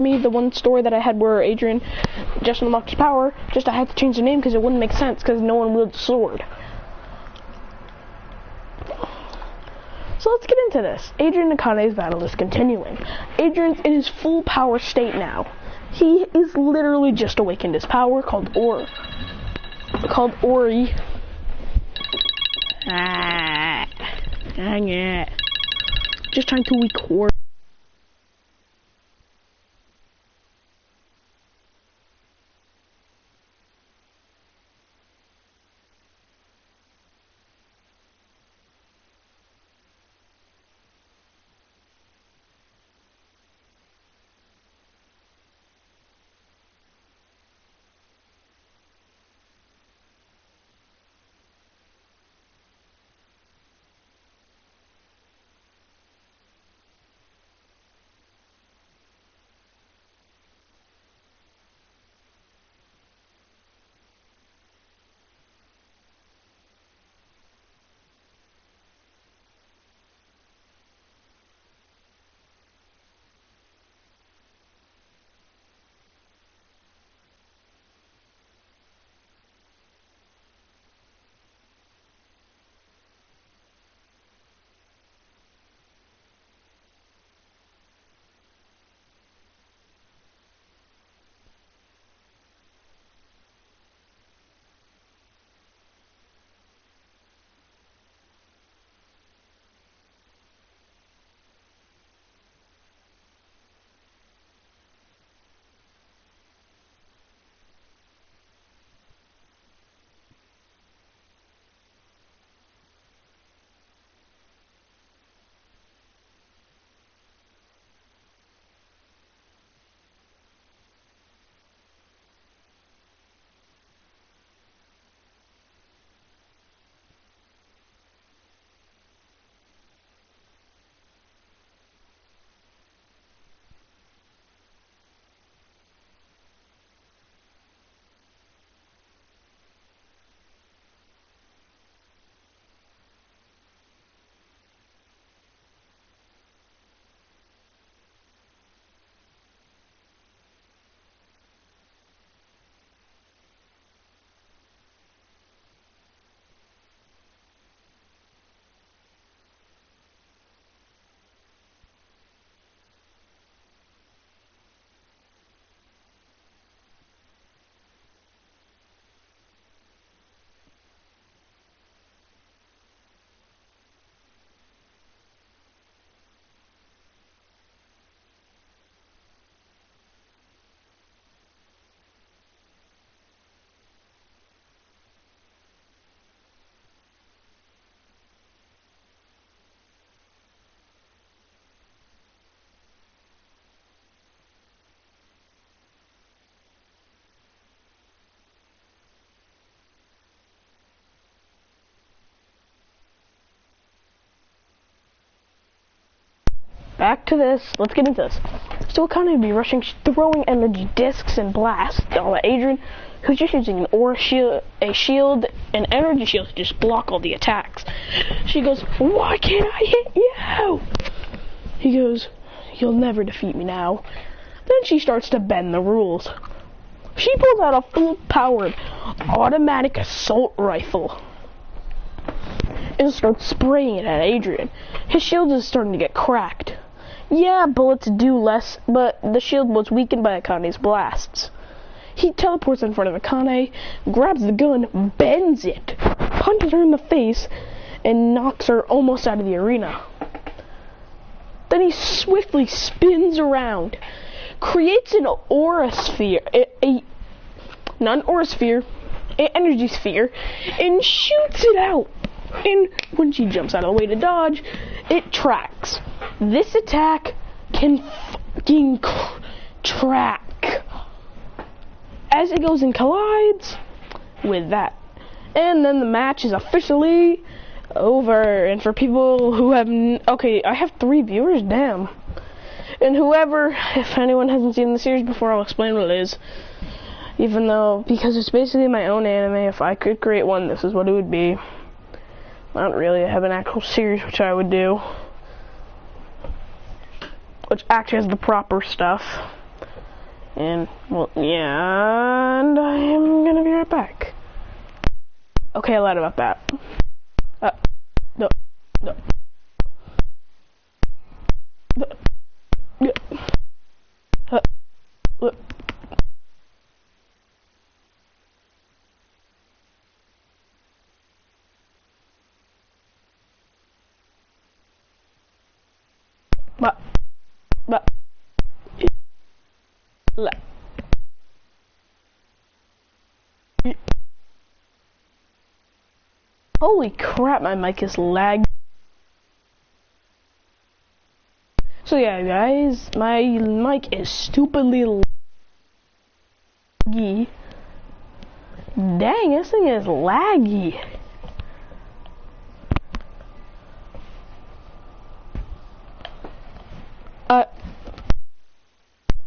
me the one story that I had where Adrian just unlocked his power, just I had to change the name because it wouldn't make sense because no one wielded the sword. So let's get into this. Adrian Akane's battle is continuing. Adrian's in his full power state now. He is literally just awakened his power called Ori. Dang it. Just trying to record. Back to this. Let's get into this. So Akane would be rushing, throwing energy discs and blasts on Adrian, who's just using an aura shield, an energy shield to just block all the attacks. She goes, "Why can't I hit you?" He goes, "You'll never defeat me now." Then she starts to bend the rules. She pulls out a full-powered automatic assault rifle and starts spraying it at Adrian. His shield is starting to get cracked. Yeah, bullets do less, but the shield was weakened by Akane's blasts. He teleports in front of Akane, grabs the gun, bends it, punches her in the face, and knocks her almost out of the arena. Then he swiftly spins around, creates an aura sphere, not an aura sphere, an energy sphere, and shoots it out. And when she jumps out of the way to dodge, it tracks. This attack can fucking track as it goes and collides with that. And then the match is officially over. And for people who have... okay, I have 3 viewers, damn. And whoever, if anyone hasn't seen the series before, I'll explain what it is. Even though, because it's basically my own anime, if I could create one, this is what it would be. Not really, I have an actual series which I would do, which actually has the proper stuff. And, well, yeah, and I am gonna be right back. Okay, I lied about that. No, no. Holy crap, my mic is lagged. So yeah, guys, my mic is stupidly laggy. Dang, this thing is laggy.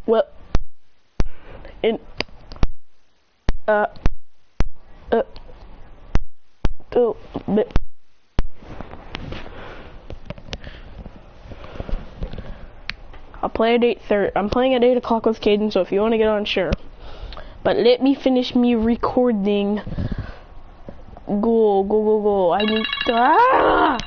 Well, I'll play at 8:30. I'm playing at 8 o'clock with Caden, so if you want to get on, sure. But let me finish me recording. Go. I need to...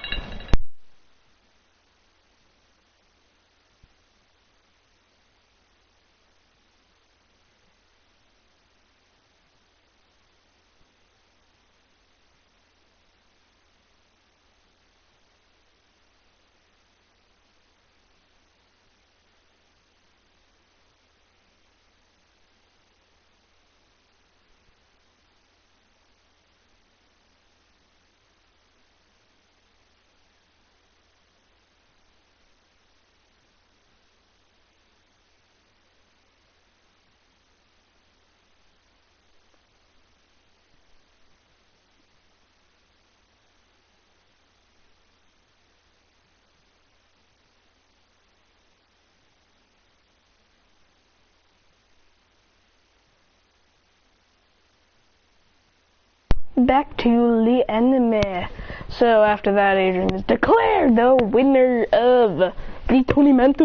Back to the anime. So after that, Adrian is declared the winner of the tournament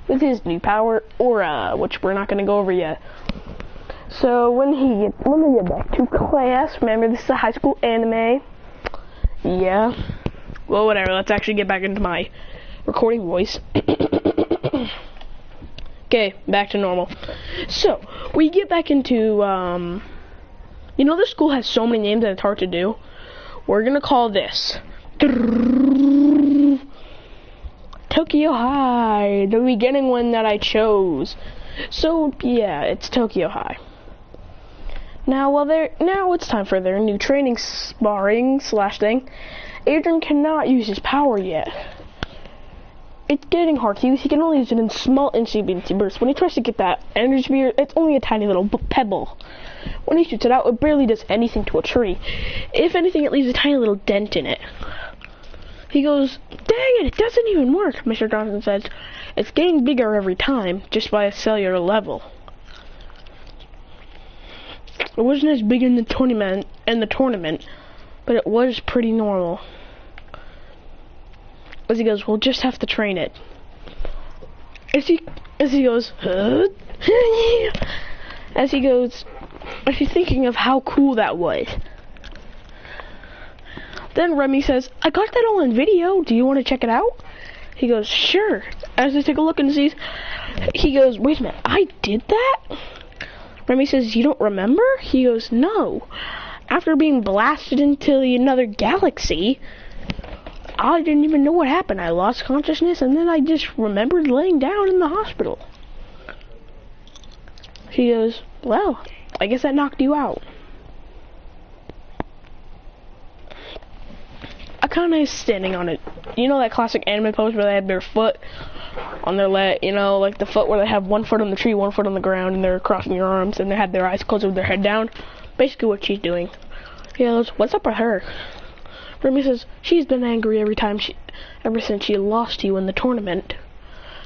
with his new power, Aura, which we're not going to go over yet. So when we get back to class, remember this is a high school anime. Yeah. Well, whatever. Let's actually get back into my recording voice. Okay, back to normal. So we get back into you know, this school has so many names that it's hard to do. We're gonna call this Tokyo High, the beginning one that I chose. So yeah, it's Tokyo High. Now it's time for their new training sparring / thing. Adrian cannot use his power yet. It's getting hard to use. He can only use it in small incy bursts. When he tries to get that energy spear, it's only a tiny little pebble. When he shoots it out, it barely does anything to a tree. If anything, it leaves a tiny little dent in it. He goes, "Dang it, it doesn't even work," Mr. Johnson says. "It's getting bigger every time, just by a cellular level." It wasn't as big in the tournament, but it was pretty normal. As he goes, "We'll just have to train it." As he goes, as he's thinking of how cool that was. Then Remy says, "I got that all on video. Do you want to check it out?" He goes, "Sure." As they take a look and sees, he goes, "Wait a minute, I did that?" Remy says, "You don't remember?" He goes, "No. After being blasted into another galaxy, I didn't even know what happened. I lost consciousness, and then I just remembered laying down in the hospital." He goes, "Well, I guess that knocked you out." Akane is standing on it. You know that classic anime pose where they have their foot on their leg, you know, like the foot where they have one foot on the tree, one foot on the ground, and they're crossing their arms, and they have their eyes closed with their head down. Basically what she's doing. He goes, "What's up with her?" Remy says, "She's been angry ever since she lost you in the tournament."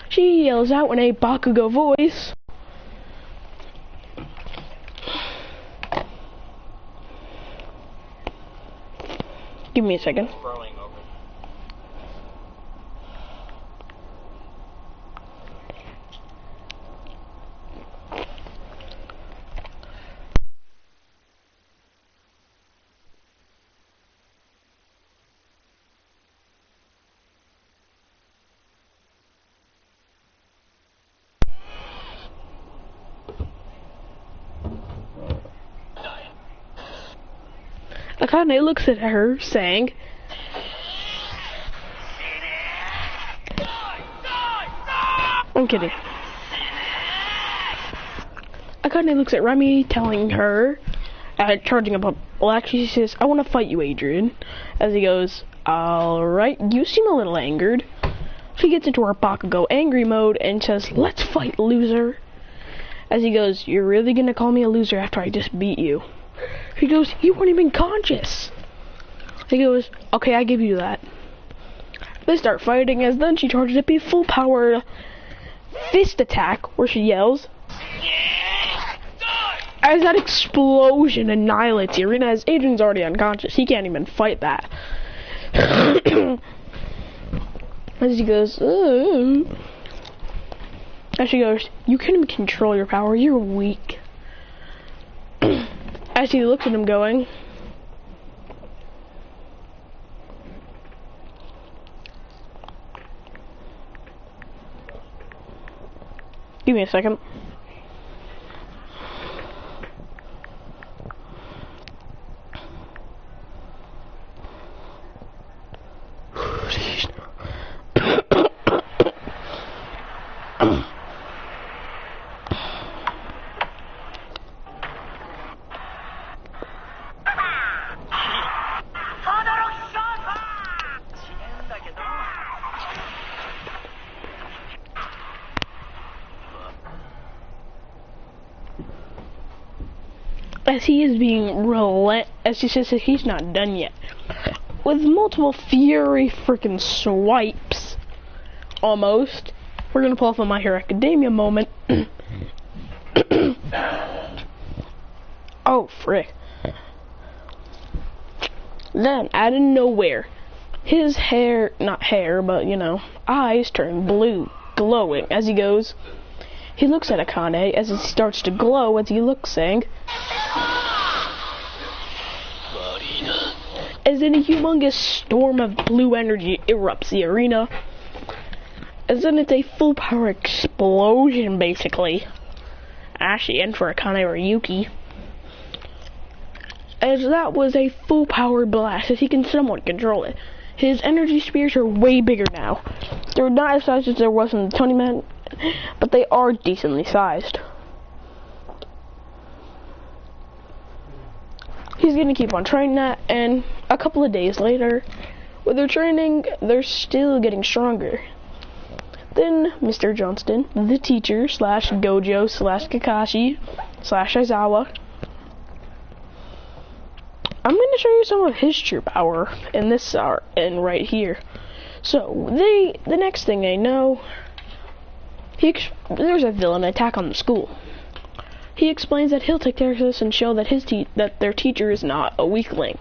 She yells out in a Bakugo voice, "Give me a second." Akane looks at her, saying, I'm kidding. Akane looks at Remy, telling her, charging up a black, she says, I want to fight you, Adrian. As he goes, alright, you seem a little angered. She gets into her Bakugo angry mode and says, let's fight, loser. As he goes, you're really gonna call me a loser after I just beat you? He goes, you weren't even conscious. He goes, okay, I give you that. They start fighting as then she charges up a full power fist attack where she yells, as that explosion annihilates the arena, as Adrian's already unconscious. He can't even fight that. As he goes, as she goes, you can't even control your power, you're weak. As he looks at him going, give me a second. As he is being as she says that he's not done yet. With multiple fury freaking swipes, almost. We're gonna pull off a My Hero Academia moment. Oh, frick. Then, out of nowhere, his hair, not hair, but you know, eyes turn blue, glowing as he goes. He looks at Akane as he starts to glow as he looks, saying, as then a humongous storm of blue energy erupts the arena. As then it's a full power explosion, basically. Actually, and for Akane or Yuki. As that was a full power blast, as he can somewhat control it. His energy spears are way bigger now. They're not as sized as there was in the tournament, but they are decently sized. He's gonna keep on training that, and a couple of days later, with their training, they're still getting stronger. Then Mr. Johnston, the teacher slash Gojo slash Kakashi slash Aizawa, I'm gonna show you some of his true power in this and right here. So the next thing they know, there's a villain attack on the school. He explains that he'll take care of this and show that that their teacher is not a weakling.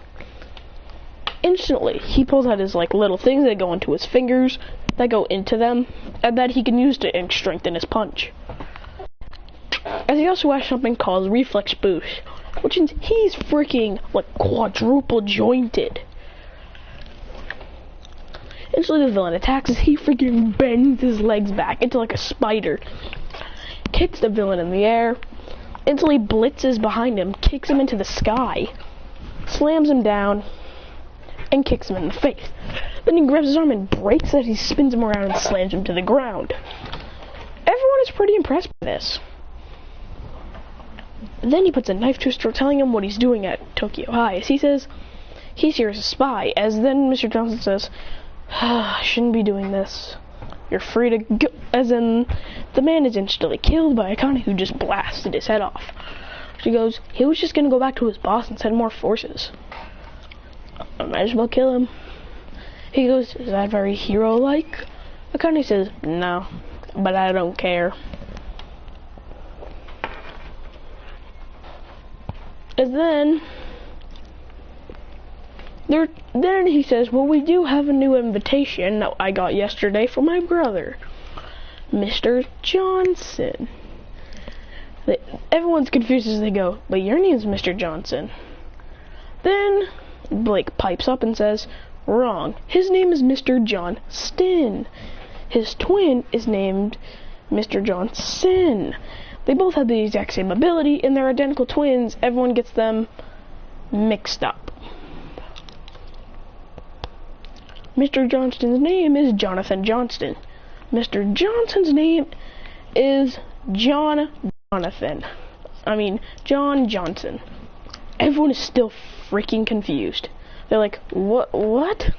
Instantly, he pulls out his little things that go into his fingers, that go into them, and that he can use to strengthen his punch. As he also has something called Reflex Boost, which means he's freaking quadruple jointed. Instantly, the villain attacks as he freaking bends his legs back into like a spider, kicks the villain in the air. Instantly blitzes behind him, kicks him into the sky, slams him down, and kicks him in the face. Then he grabs his arm and breaks it as he spins him around and slams him to the ground. Everyone is pretty impressed by this. Then he puts a knife to his throat, telling him what he's doing at Tokyo High. As he says, he's here as a spy. As then Mr. Johnson says, I shouldn't be doing this. You're free to go. As in, the man is instantly killed by Akane, who just blasted his head off. She goes, he was just gonna go back to his boss and send more forces. I might as well kill him. He goes, is that very hero-like? Akane says, no, but I don't care. And then he says, well, we do have a new invitation that I got yesterday from my brother, Mr. Johnson. Everyone's confused as they go, but your name's Mr. Johnson. Then Blake pipes up and says, wrong, his name is Mr. Johnston. His twin is named Mr. Johnson. They both have the exact same ability, and they're identical twins. Everyone gets them mixed up. Mr. Johnston's name is Jonathan Johnston. Mr. Johnson's name is John Jonathan. John Johnson. Everyone is still freaking confused. They're like, what?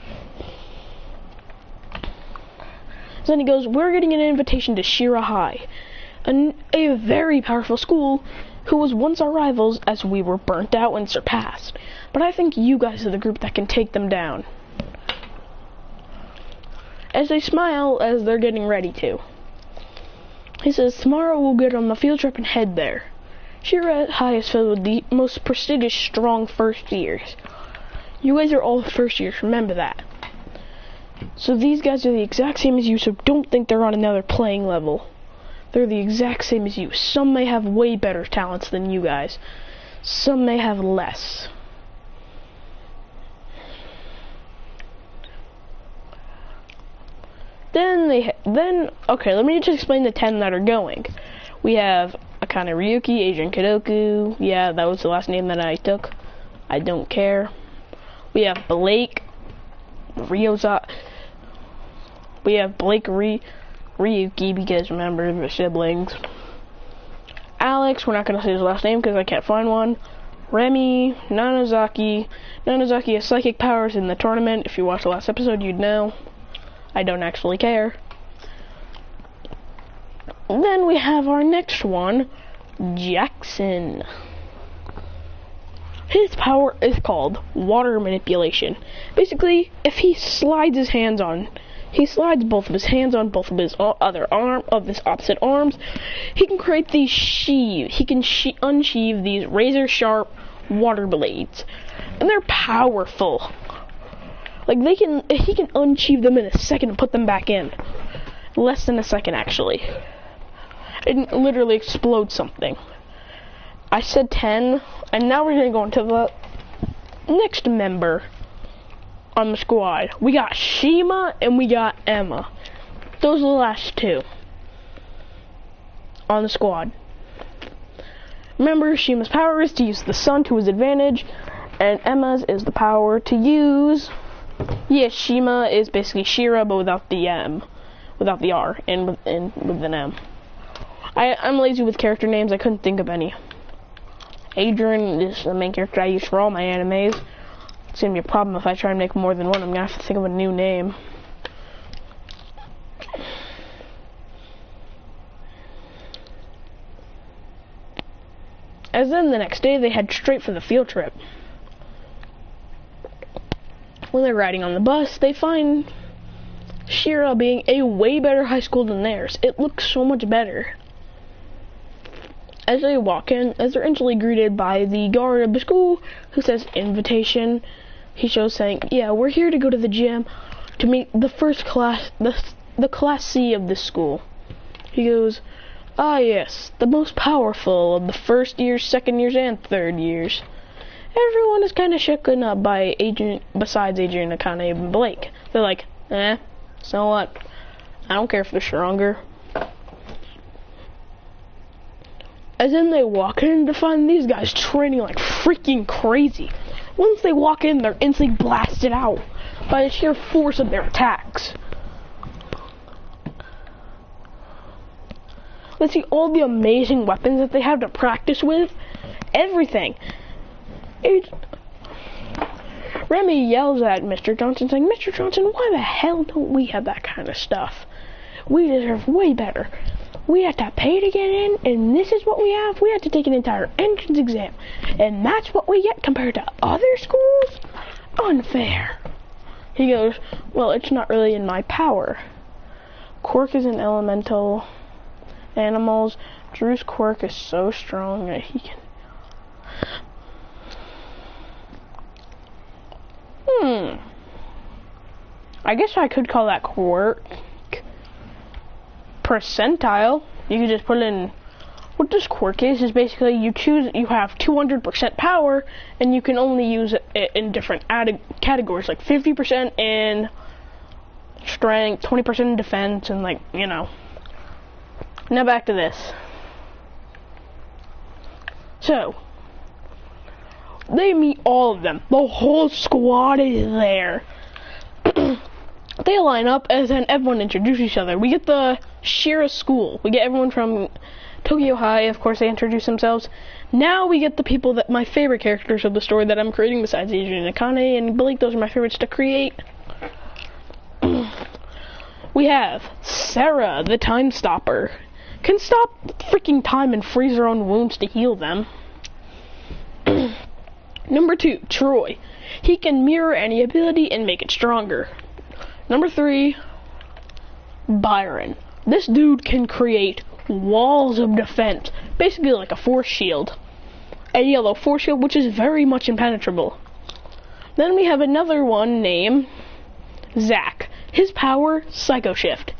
So then he goes, we're getting an invitation to Shira High, a very powerful school who was once our rivals as we were burnt out and surpassed. But I think you guys are the group that can take them down. As they smile as they're getting ready to. He says, tomorrow we'll get on the field trip and head there. Shira High is filled with the most prestigious, strong first years. You guys are all first years, remember that. So these guys are the exact same as you, so don't think they're on another playing level. They're the exact same as you. Some may have way better talents than you guys. Some may have less. Okay, let me just explain the 10 that are going. We have Akane Ryuki, Adrian Kadoku. Yeah, that was the last name that I took. I don't care. We have Blake Ryuki, because remember, they're siblings. Alex, we're not going to say his last name because I can't find one. Remy, Nanazaki. Nanazaki has psychic powers in the tournament. If you watched the last episode, you'd know. I don't actually care. Then we have our next one, Jackson. His power is called water manipulation. Basically, if he slides both of his hands on both of his opposite arms, he can create these sheaves. He can unsheath these razor sharp water blades, and they're powerful. Like he can unsheath them in a second and put them back in. Less than a second, actually. It literally explodes something. I said 10, and now we're gonna go into the next member on the squad. We got Shima and we got Emma. Those are the last two on the squad. Remember, Shima's power is to use the sun to his advantage, and Emma's is the power to use... Yes, Shima is basically Shira, but without the M. Without the R, and with an M. I'm lazy with character names, I couldn't think of any. Adrian is the main character I use for all my animes. It's gonna be a problem if I try and make more than one. I'm gonna have to think of a new name. As then the next day, they head straight for the field trip. When they're riding on the bus, they find Shira being a way better high school than theirs. It looks so much better. As they walk in, as they're instantly greeted by the guard of the school, who says, invitation. He shows saying, yeah, we're here to go to the gym to meet the first class, the Class C of this school. He goes, ah yes, the most powerful of the first years, second years, and third years. Everyone is kind of shooken up by besides Adrian, Akane, and Blake. They're like, so what? I don't care if they're stronger. As then they walk in to find these guys training like freaking crazy. Once they walk in, they're instantly blasted out by the sheer force of their attacks. Let's see all the amazing weapons that they have to practice with. Everything. Remy yells at Mr. Johnson saying, Mr. Johnson, why the hell don't we have that kind of stuff? We deserve way better. We have to pay to get in, and this is what we have. We have to take an entire entrance exam, and that's what we get compared to other schools? Unfair. He goes, well, it's not really in my power. Quirk is an elemental animals. Drew's quirk is so strong that he can... I guess I could call that quirk. Percentile. You could just put in... What this quirk is basically you have 200% power, and you can only use it in different categories, like 50% in strength, 20% in defense, and like, you know. Now back to this. So, they meet all of them. The whole squad is there. They line up, and then everyone introduces each other. We get the Shira school. We get everyone from Tokyo High. Of course, they introduce themselves. Now we get the people that my favorite characters of the story that I'm creating besides Adrian Akane and Blake. Those are my favorites to create. We have Sarah, the Time Stopper. Can stop freaking time and freeze her own wounds to heal them. Number 2, Troy. He can mirror any ability and make it stronger. Number 3, Byron. This dude can create walls of defense, basically like a force shield. A yellow force shield, which is very much impenetrable. Then we have another one named Zack. His power, Psycho Shift.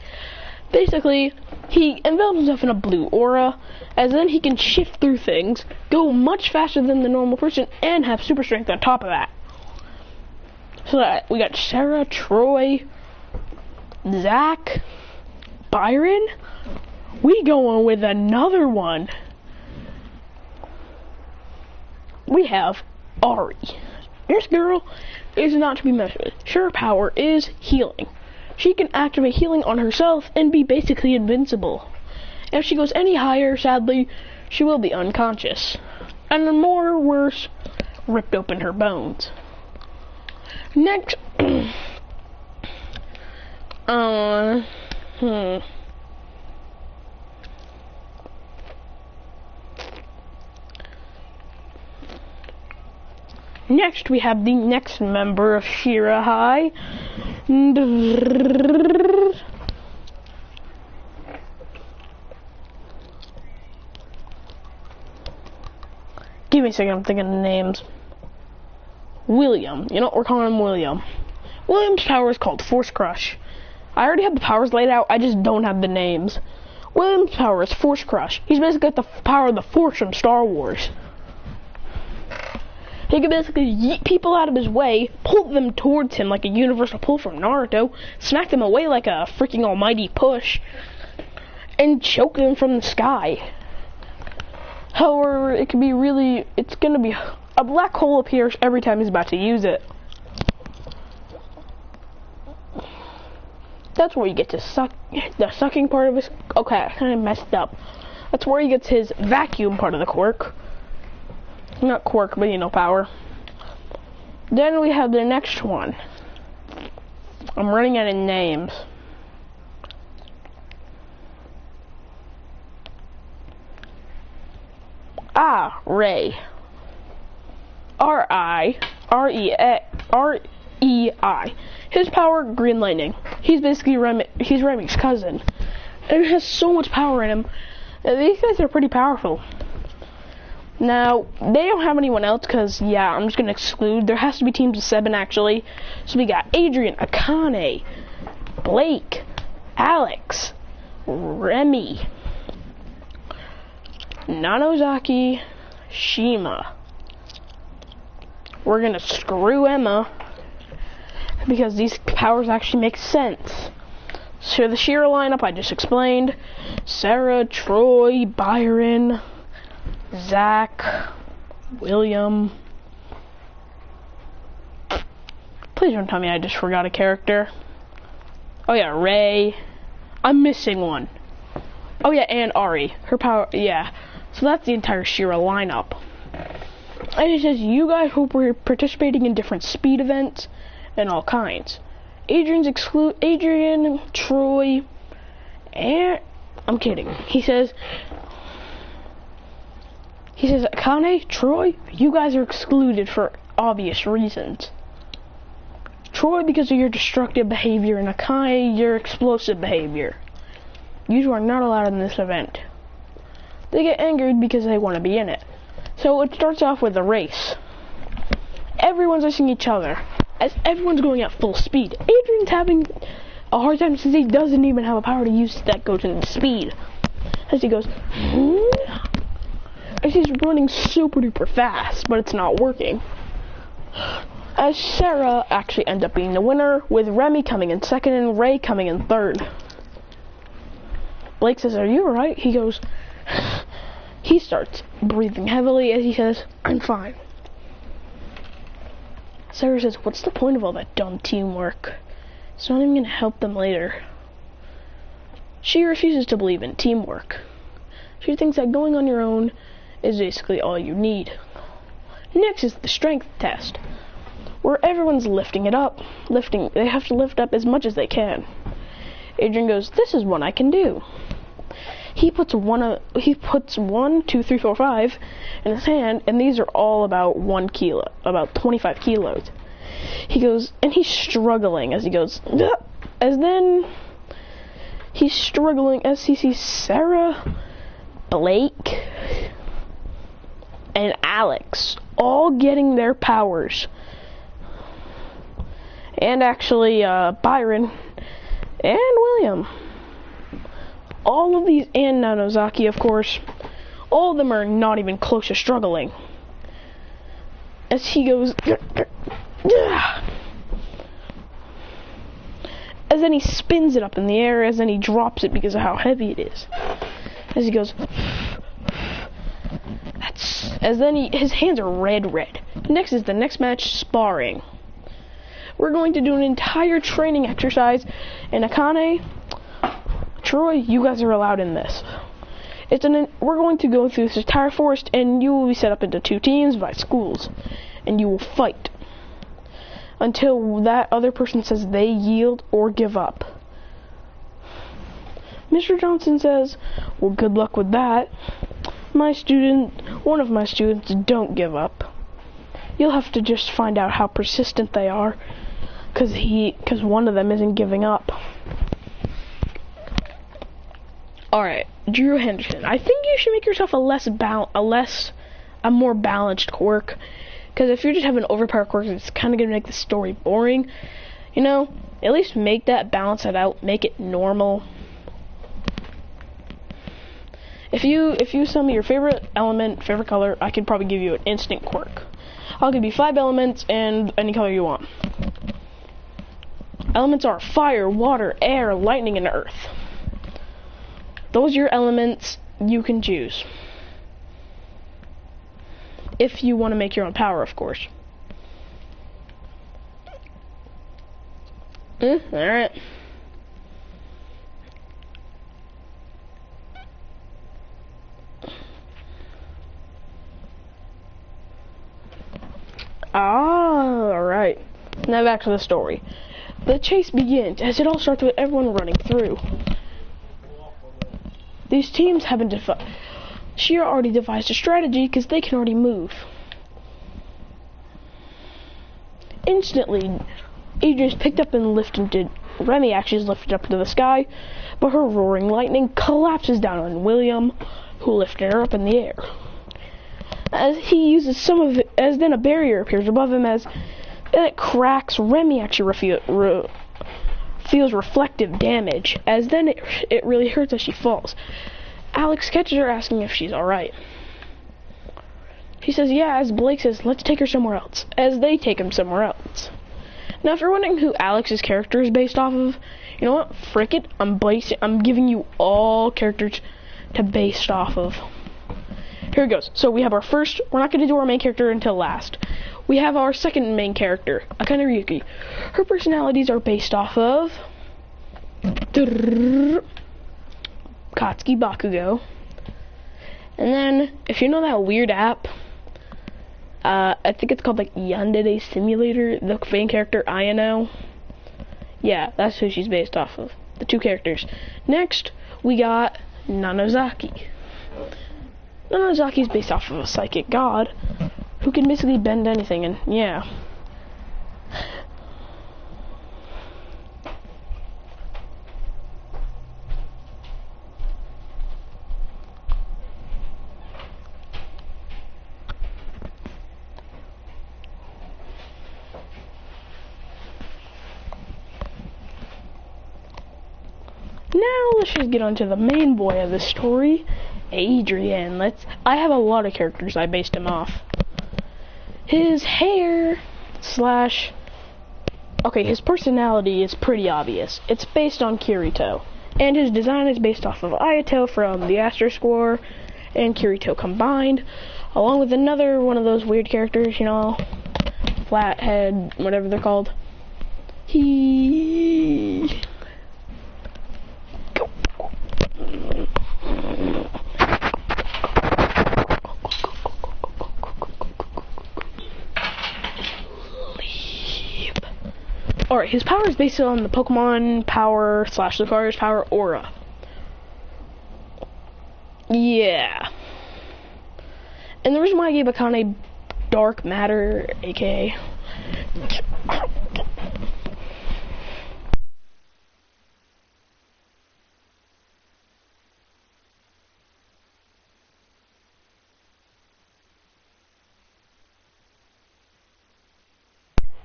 Basically, he envelops himself in a blue aura, as then he can shift through things, go much faster than the normal person, and have super strength on top of that. So that we got Sarah, Troy, Zack, Byron. We going with another one. We have Ari. This girl is not to be messed with. Her power is healing. She can activate healing on herself and be basically invincible. If she goes any higher, sadly, she will be unconscious. And the more worse, ripped open her bones. Next, Next, we have the next member of Shira High. Give me a second, I'm thinking of the names. William. You know what, we're calling him William. William's power is called Force Crush. I already have the powers laid out, I just don't have the names. William's power is Force Crush. He's basically got the power of the Force from Star Wars. He can basically yeet people out of his way, pull them towards him like a universal pull from Naruto, smack them away like a freaking almighty push, and choke them from the sky. However, it can be really, it's gonna be, a black hole appears every time he's about to use it. That's where you get to suck, the sucking part of his, okay, I kind of messed up. That's where he gets his vacuum part of the quirk. Not quirk, but you know, power. Then we have the next one. I'm running out of names. Ray. R-E-I. His power, Green Lightning. He's basically he's Remy's cousin. And he has so much power in him. These guys are pretty powerful. Now, they don't have anyone else because, yeah, I'm just going to exclude. There has to be teams of 7, actually. So we got Adrian, Akane, Blake, Alex, Remy, Nanozaki, Shima. We're going to screw Emma because these powers actually make sense. So the Shira lineup I just explained. Sarah, Troy, Byron, Zack, William. Please don't tell me I just forgot a character. Oh yeah, Ray. I'm missing one. Oh yeah, and Ari. Her power, yeah. So that's the entire Shira lineup. And it says, you guys hope we're participating in different speed events and all kinds. Adrian, Troy, and... I'm kidding. He says, Akane, Troy, you guys are excluded for obvious reasons. Troy, because of your destructive behavior, and Akane, your explosive behavior. You are not allowed in this event. They get angered because they want to be in it. So it starts off with a race. Everyone's racing each other, as everyone's going at full speed. Adrian's having a hard time since he doesn't even have a power to use that goes into speed. As he goes, as he's running super duper fast, but it's not working. As Sarah actually ends up being the winner, with Remy coming in second and Ray coming in third. Blake says, are you alright? He goes, he starts breathing heavily as he says, I'm fine. Sarah says, what's the point of all that dumb teamwork? It's not even going to help them later. She refuses to believe in teamwork. She thinks that going on your own is basically all you need. Next is the strength test, where everyone's lifting it up. They have to lift up as much as they can. Adrian goes, this is one I can do. He puts 1, 2, 3, 4, 5 in his hand, and these are all about 1 kilo, about 25 kilos. He goes, and he's struggling as he goes, as then he's struggling as he sees Sarah, Blake, and Alex all getting their powers. And actually, Byron and William. All of these, and Nanozaki, of course, all of them are not even close to struggling. As he goes, as then he spins it up in the air, as then he drops it because of how heavy it is. As he goes, as then his hands are red. Next is the next match, sparring. We're going to do an entire training exercise, and Akane, Troy, you guys are allowed in this. We're going to go through this entire forest, and you will be set up into 2 teams by schools, and you will fight until that other person says they yield or give up. Mr. Johnson says, well, good luck with that. One of my students don't give up. You'll have to just find out how persistent they are, because one of them isn't giving up. Alright, Drew Henderson. I think you should make yourself a more balanced quirk. Because if you just have an overpowered quirk, it's kind of going to make the story boring. You know, at least make that, balance it out, make it normal. If you tell me your favorite element, favorite color, I could probably give you an instant quirk. I'll give you 5 elements and any color you want. Elements are fire, water, air, lightning, and earth. Those are your elements. You can choose. If you want to make your own power, of course. Alright. Alright. Now back to the story. The chase begins, as it all starts with everyone running through. These teams haven't Shira already devised a strategy because they can already move. Instantly, Adrian's picked up and lifted. Remy actually is lifted up into the sky, but her roaring lightning collapses down on William, who lifted her up in the air. As he uses some of it, as then a barrier appears above him, as it cracks. Remy actually feels reflective damage, as then it really hurts as she falls. Alex catches her, asking if she's alright. She says yeah, as Blake says, let's take her somewhere else, as they take him somewhere else. Now, if you're wondering who Alex's character is based off of, you know what? Frick it, I'm giving you all characters to based off of. Here it goes. So we have our first, we're not going to do our main character until last. We have our second main character, Akane Ryuki. Her personalities are based off of Katsuki Bakugo. And then, if you know that weird app, I think it's called like Yandere Simulator, the main character Ayano. Yeah, that's who she's based off of. The 2 characters. Next, we got Nanozaki. Nanozaki's based off of a psychic god who can basically bend anything, and yeah. Now let's just get on to the main boy of the story, Adrian. I have a lot of characters I based him off. His hair okay, his personality is pretty obvious. It's based on Kirito. And his design is based off of Ayato from the Asterisk War and Kirito combined, along with another one of those weird characters, you know, Flathead, whatever they're called. Alright, his power is based on the Pokemon power / Lucario's power aura. Yeah. And the reason why I gave Akane dark matter, aka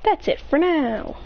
that's it for now.